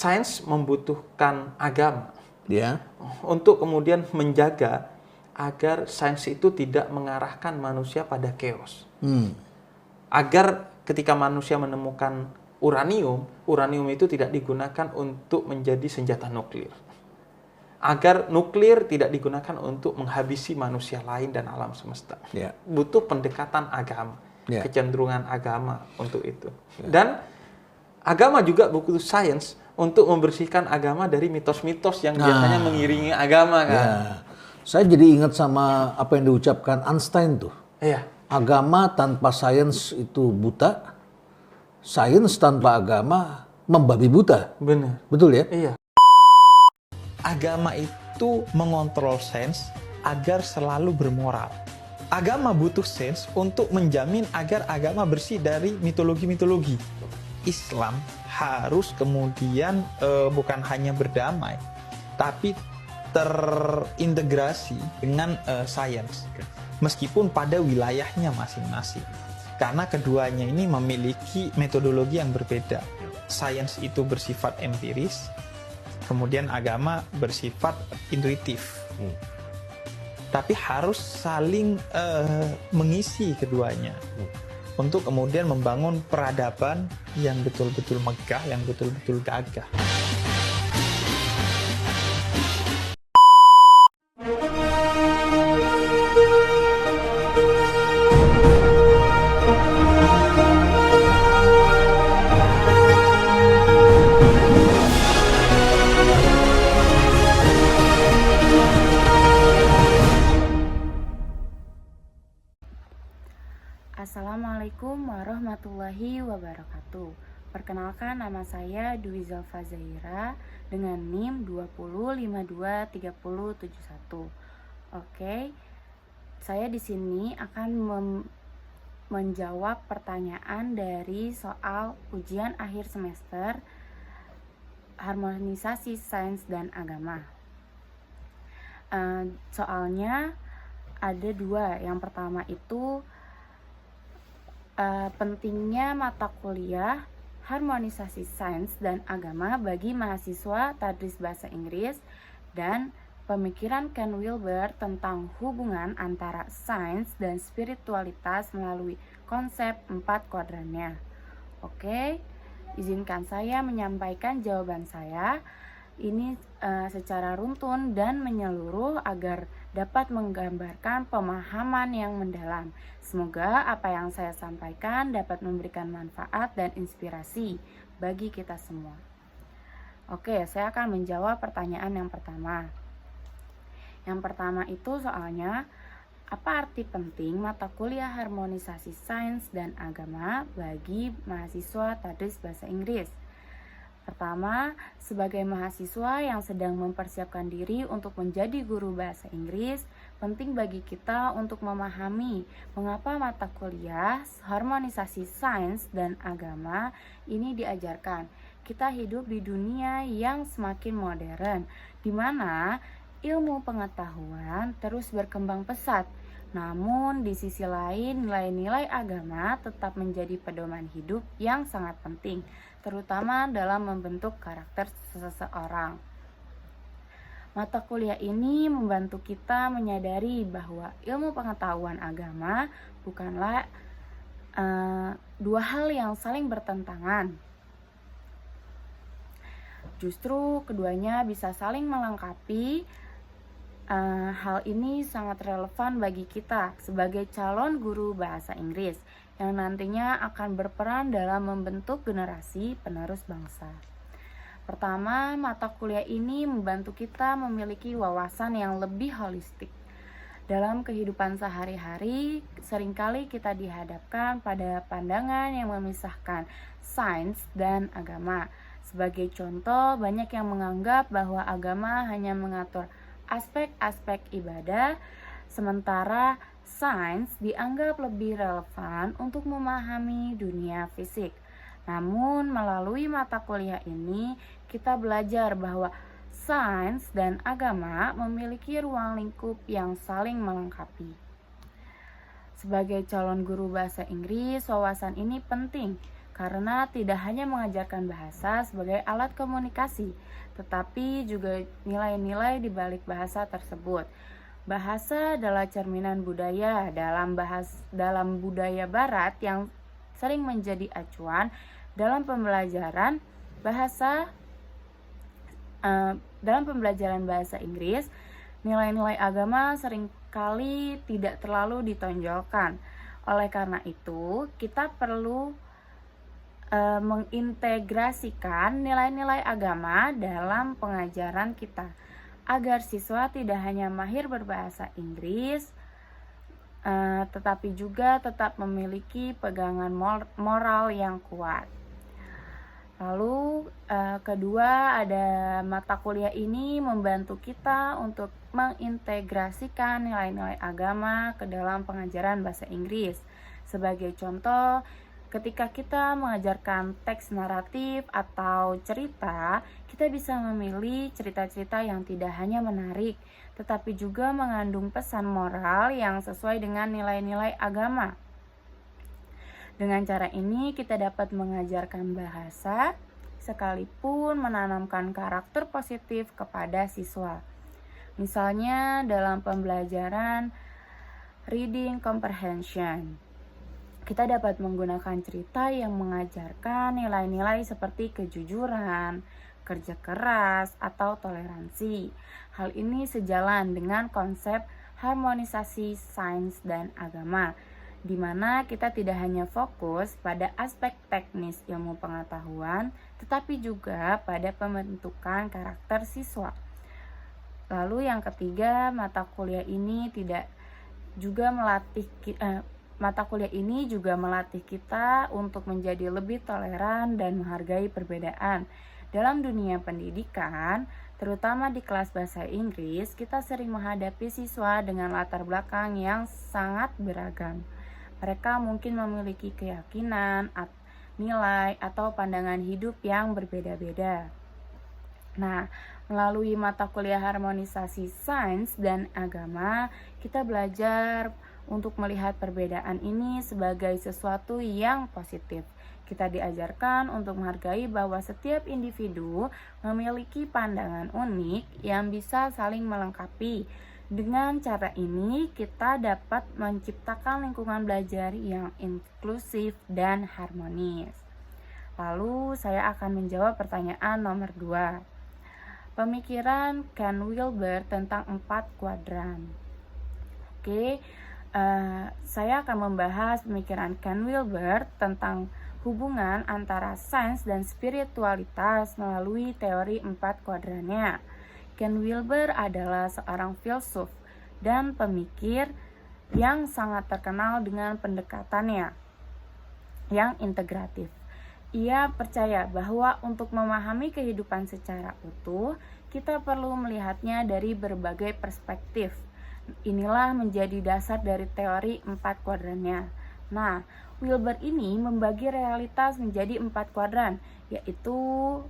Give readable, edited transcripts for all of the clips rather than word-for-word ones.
sains membutuhkan agama Ya. untuk kemudian menjaga agar sains itu tidak mengarahkan manusia pada chaos. Agar ketika manusia menemukan uranium itu tidak digunakan untuk menjadi senjata nuklir. Agar nuklir tidak digunakan untuk menghabisi manusia lain dan alam semesta. Ya. Butuh pendekatan agama, Ya. kecenderungan agama untuk itu. Dan agama juga butuh sains untuk membersihkan agama dari mitos-mitos yang biasanya mengiringi agama kan. Ya. Saya jadi ingat sama apa yang diucapkan Einstein tuh. Iya. Agama tanpa sains itu buta. Sains tanpa agama membabi buta. Benar. Betul ya? Iya. Agama itu mengontrol sains agar selalu bermoral. Agama butuh sains untuk menjamin agar agama bersih dari mitologi-mitologi. Islam harus kemudian bukan hanya berdamai, tapi terintegrasi dengan sains, meskipun pada wilayahnya masing-masing. Karena keduanya ini memiliki metodologi yang berbeda. Sains itu bersifat empiris, kemudian agama bersifat intuitif. Tapi harus saling mengisi keduanya untuk kemudian membangun peradaban yang betul-betul megah, yang betul-betul gagah. Assalamualaikum warahmatullahi wabarakatuh. Perkenalkan, nama saya Dwi Zalfa Zahira dengan NIM 20523071. Oke, saya di sini akan menjawab pertanyaan dari soal ujian akhir semester harmonisasi sains dan agama. Soalnya ada dua. Yang pertama itu pentingnya mata kuliah harmonisasi sains dan agama bagi mahasiswa tadris bahasa Inggris, dan pemikiran Ken Wilber tentang hubungan antara sains dan spiritualitas melalui konsep 4 kuadrannya. Oke, izinkan saya menyampaikan jawaban saya ini secara runtun dan menyeluruh agar dapat menggambarkan pemahaman yang mendalam. Semoga apa yang saya sampaikan dapat memberikan manfaat dan inspirasi bagi kita semua. Oke, saya akan menjawab pertanyaan yang pertama. Yang pertama itu soalnya, apa arti penting mata kuliah harmonisasi sains dan agama bagi mahasiswa tadris bahasa Inggris? Pertama, sebagai mahasiswa yang sedang mempersiapkan diri untuk menjadi guru bahasa Inggris, penting bagi kita untuk memahami mengapa mata kuliah harmonisasi sains dan agama ini diajarkan. Kita hidup di dunia yang semakin modern, di mana ilmu pengetahuan terus berkembang pesat. Namun di sisi lain, nilai-nilai agama tetap menjadi pedoman hidup yang sangat penting, terutama dalam membentuk karakter seseorang. Mata kuliah ini membantu kita menyadari bahwa ilmu pengetahuan agama bukanlah dua hal yang saling bertentangan. Justru keduanya bisa saling melengkapi. Hal ini sangat relevan bagi kita sebagai calon guru bahasa Inggris yang nantinya akan berperan dalam membentuk generasi penerus bangsa. Pertama, mata kuliah ini membantu kita memiliki wawasan yang lebih holistik. Dalam kehidupan sehari-hari, seringkali kita dihadapkan pada pandangan yang memisahkan sains dan agama. Sebagai contoh, banyak yang menganggap bahwa agama hanya mengatur aspek-aspek ibadah, sementara sains dianggap lebih relevan untuk memahami dunia fisik. Namun, melalui mata kuliah ini, kita belajar bahwa sains dan agama memiliki ruang lingkup yang saling melengkapi. Sebagai calon guru bahasa Inggris, wawasan ini penting karena tidak hanya mengajarkan bahasa sebagai alat komunikasi, tetapi juga nilai-nilai di balik bahasa tersebut. Bahasa adalah cerminan budaya. Dalam budaya barat yang sering menjadi acuan dalam pembelajaran bahasa Inggris, nilai-nilai agama seringkali tidak terlalu ditonjolkan. Oleh karena itu, kita perlu mengintegrasikan nilai-nilai agama dalam pengajaran kita, agar siswa tidak hanya mahir berbahasa Inggris, tetapi juga tetap memiliki pegangan moral yang kuat. Lalu kedua, ada mata kuliah ini membantu kita untuk mengintegrasikan nilai-nilai agama ke dalam pengajaran bahasa Inggris. Sebagai contoh, ketika kita mengajarkan teks naratif atau cerita, kita bisa memilih cerita-cerita yang tidak hanya menarik, tetapi juga mengandung pesan moral yang sesuai dengan nilai-nilai agama. Dengan cara ini, kita dapat mengajarkan bahasa, sekalipun menanamkan karakter positif kepada siswa. Misalnya dalam pembelajaran reading comprehension, kita dapat menggunakan cerita yang mengajarkan nilai-nilai seperti kejujuran, kerja keras, atau toleransi. Hal ini sejalan dengan konsep harmonisasi sains dan agama, di mana kita tidak hanya fokus pada aspek teknis ilmu pengetahuan, tetapi juga pada pembentukan karakter siswa. Lalu yang ketiga, mata kuliah ini juga melatih kita untuk menjadi lebih toleran dan menghargai perbedaan. Dalam dunia pendidikan, terutama di kelas bahasa Inggris, kita sering menghadapi siswa dengan latar belakang yang sangat beragam. Mereka mungkin memiliki keyakinan, nilai, atau pandangan hidup yang berbeda-beda. Nah, melalui mata kuliah harmonisasi sains dan agama, kita belajar untuk melihat perbedaan ini sebagai sesuatu yang positif. Kita diajarkan untuk menghargai bahwa setiap individu memiliki pandangan unik yang bisa saling melengkapi. Dengan cara ini, kita dapat menciptakan lingkungan belajar yang inklusif dan harmonis. Lalu, saya akan menjawab pertanyaan nomor 2. Pemikiran Ken Wilber tentang 4 kuadran. Saya akan membahas pemikiran Ken Wilber tentang hubungan antara sains dan spiritualitas melalui teori 4 kuadrannya. Ken Wilber adalah seorang filsuf dan pemikir yang sangat terkenal dengan pendekatannya yang integratif. Ia percaya bahwa untuk memahami kehidupan secara utuh, kita perlu melihatnya dari berbagai perspektif. Inilah menjadi dasar dari teori 4 kuadrannya. Nah, Wilber ini membagi realitas menjadi 4 kuadran, yaitu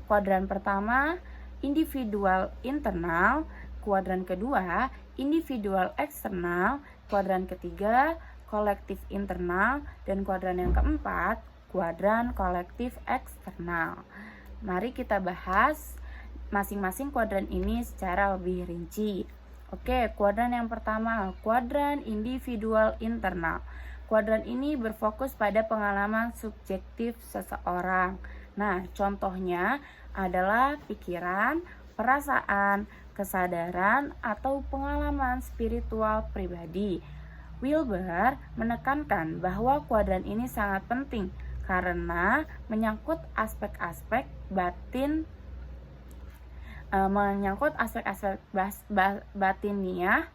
kuadran pertama, individual internal, kuadran kedua, individual eksternal, kuadran ketiga, kolektif internal, dan kuadran yang keempat, kuadran kolektif eksternal. Mari kita bahas masing-masing kuadran ini secara lebih rinci. Kuadran yang pertama, kuadran individual internal. Kuadran ini berfokus pada pengalaman subjektif seseorang. Nah, contohnya adalah pikiran, perasaan, kesadaran, atau pengalaman spiritual pribadi. Wilber menekankan bahwa kuadran ini sangat penting karena menyangkut aspek-aspek batiniah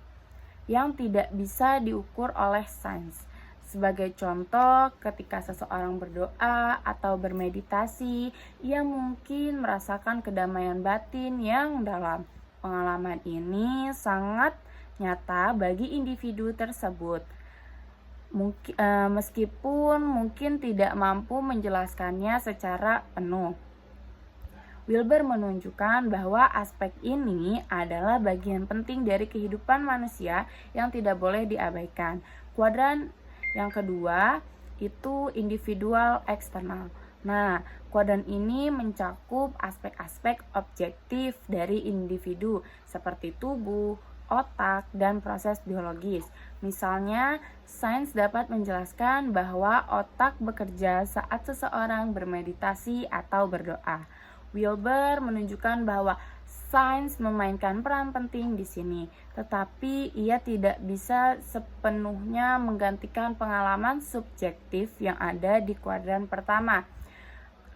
yang tidak bisa diukur oleh sains. Sebagai contoh, ketika seseorang berdoa atau bermeditasi, ia mungkin merasakan kedamaian batin yang dalam. Pengalaman ini sangat nyata bagi individu tersebut. Meskipun mungkin tidak mampu menjelaskannya secara penuh. Wilber menunjukkan bahwa aspek ini adalah bagian penting dari kehidupan manusia yang tidak boleh diabaikan. Kuadran yang kedua itu individual eksternal. Nah, kuadran ini mencakup aspek-aspek objektif dari individu seperti tubuh, otak, dan proses biologis. Misalnya, sains dapat menjelaskan bahwa otak bekerja saat seseorang bermeditasi atau berdoa. Wilber menunjukkan bahwa sains memainkan peran penting di sini, tetapi ia tidak bisa sepenuhnya menggantikan pengalaman subjektif yang ada di kuadran pertama.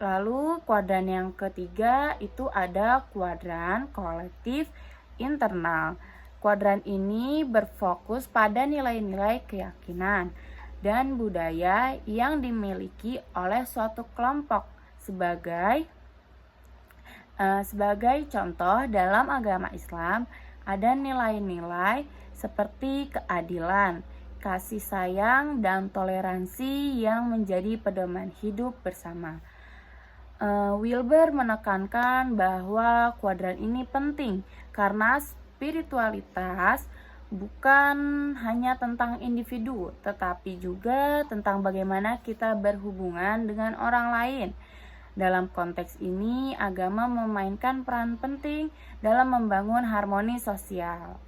Lalu kuadran yang ketiga itu ada kuadran kolektif internal. Kuadran ini berfokus pada nilai-nilai keyakinan dan budaya yang dimiliki oleh suatu kelompok. Sebagai contoh, dalam agama Islam ada nilai-nilai seperti keadilan, kasih sayang, dan toleransi yang menjadi pedoman hidup bersama. Wilber menekankan bahwa kuadran ini penting karena spiritualitas bukan hanya tentang individu, tetapi juga tentang bagaimana kita berhubungan dengan orang lain. Dalam konteks ini, agama memainkan peran penting dalam membangun harmoni sosial.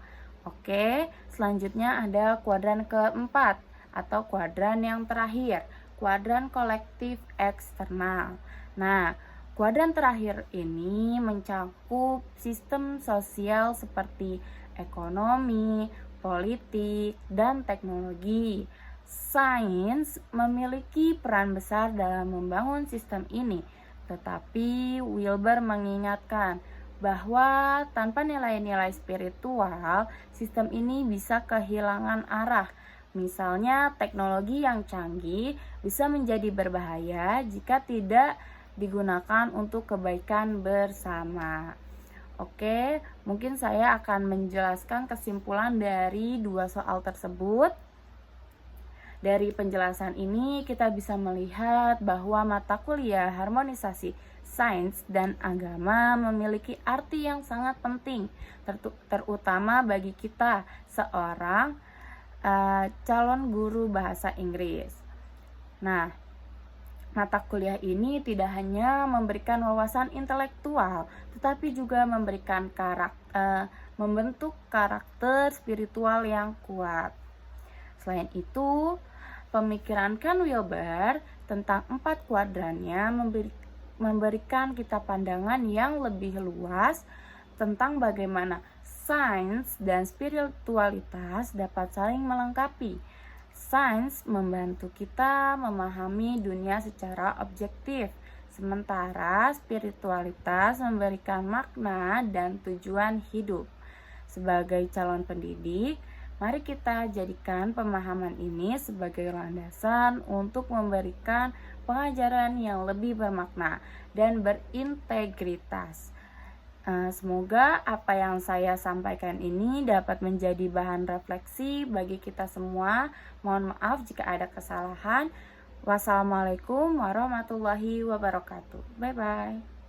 Oke, selanjutnya ada kuadran keempat atau kuadran yang terakhir, kuadran kolektif eksternal. Nah, kuadran terakhir ini mencakup sistem sosial seperti ekonomi, politik, dan teknologi. Sains memiliki peran besar dalam membangun sistem ini, tetapi Wilber mengingatkan bahwa tanpa nilai-nilai spiritual, sistem ini bisa kehilangan arah. Misalnya, teknologi yang canggih bisa menjadi berbahaya jika tidak digunakan untuk kebaikan bersama. Oke, mungkin saya akan menjelaskan kesimpulan dari dua soal tersebut. Dari penjelasan ini kita bisa melihat bahwa mata kuliah harmonisasi sains dan agama memiliki arti yang sangat penting, terutama bagi kita seorang calon guru bahasa Inggris. Nah, mata kuliah ini tidak hanya memberikan wawasan intelektual, tetapi juga memberikan membentuk karakter spiritual yang kuat. Selain itu, pemikiran Ken Wilber tentang 4 kuadrannya memberikan kita pandangan yang lebih luas tentang bagaimana sains dan spiritualitas dapat saling melengkapi. Sains membantu kita memahami dunia secara objektif, sementara spiritualitas memberikan makna dan tujuan hidup. Sebagai calon pendidik, mari kita jadikan pemahaman ini sebagai landasan untuk memberikan pengajaran yang lebih bermakna dan berintegritas. Semoga apa yang saya sampaikan ini dapat menjadi bahan refleksi bagi kita semua. Mohon maaf jika ada kesalahan. Wassalamualaikum warahmatullahi wabarakatuh. Bye-bye.